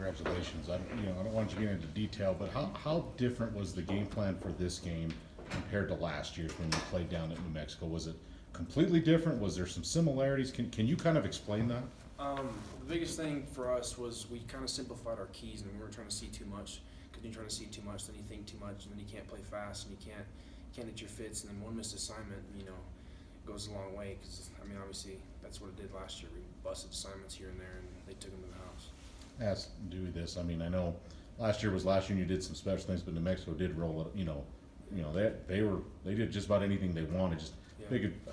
congratulations. I don't want you to get into detail, but how different was the game plan for this game compared to last year's when you played down at New Mexico? Was it completely different? Was there some similarities? Can you kind of explain that? The biggest thing for us was we kind of simplified our keys, and we weren't trying to see too much. Because you're trying to see too much, then you think too much, and then you can't play fast, and you can't hit your fits, and then one missed assignment, goes a long way. Because obviously that's what it did last year. We busted assignments here and there, and they took them to the house. Ask Dewey this. I know last year and you did some special things, but New Mexico did roll it. They did just about anything they wanted. Just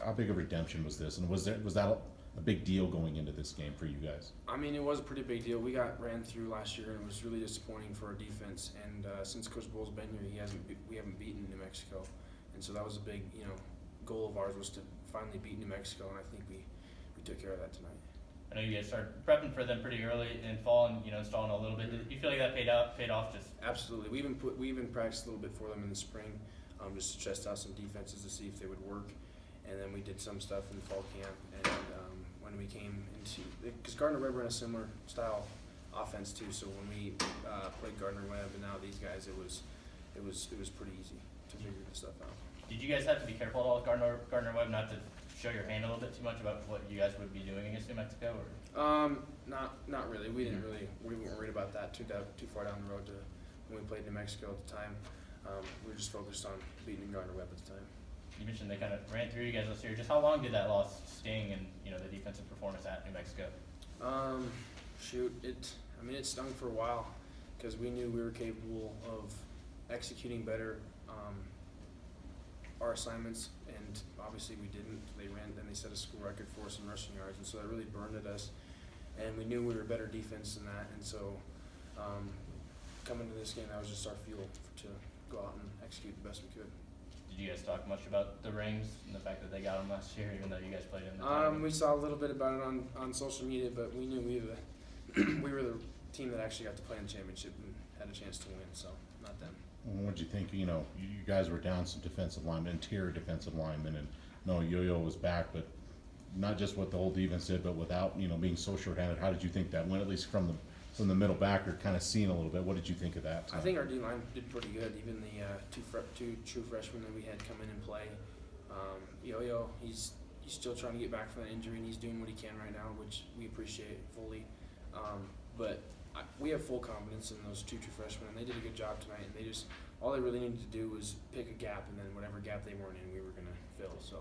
how big a redemption was this? And was that a big deal going into this game for you guys? It was a pretty big deal. We got ran through last year, and it was really disappointing for our defense. And since Coach Bull's been here, we haven't beaten New Mexico, and so that was a big goal of ours, was to finally beat New Mexico, and I think we took care of that tonight. I know you guys started prepping for them pretty early in fall, and installing a little bit. Did you feel like that paid off? Just absolutely. We even practiced a little bit for them in the spring, just to test out some defenses to see if they would work. And then we did some stuff in fall camp, and when we came into, because Gardner-Webb ran a similar style offense too. So when we played Gardner-Webb and now these guys, it was pretty easy to figure this stuff out. Did you guys have to be careful at all with Gardner-Webb, not to show your hand a little bit too much about what you guys would be doing against New Mexico? Or? Not really. We weren't worried about that too far down the road to when we played New Mexico at the time. We were just focused on beating Gardner-Webb at the time. You mentioned they kind of ran through you guys this year. Just how long did that loss sting in the defensive performance at New Mexico? It stung for a while because we knew we were capable of executing better our assignments, and obviously we didn't. They set a school record for us in rushing yards, and so that really burned at us. And we knew we were better defense than that, and so coming to this game, that was just our fuel to go out and execute the best we could. Did you guys talk much about the rings and the fact that they got them last year, even though you guys played in the tournament? We saw a little bit about it on social media, but we knew we were the team that actually got to play in the championship and had a chance to win, so not them. What did you think? You guys were down some defensive linemen, interior defensive linemen, and Yo-Yo was back, but not just what the whole defense did, but without being so shorthanded. How did you think that went? At least from the middle backer, kind of seeing a little bit. What did you think of that? I think our D line did pretty good. Even the two true freshmen that we had come in and play. Yo-Yo, he's still trying to get back from that injury, and he's doing what he can right now, which we appreciate fully. But we have full confidence in those two true freshmen, and they did a good job tonight. And all they really needed to do was pick a gap, and then whatever gap they weren't in, we were going to fill. So.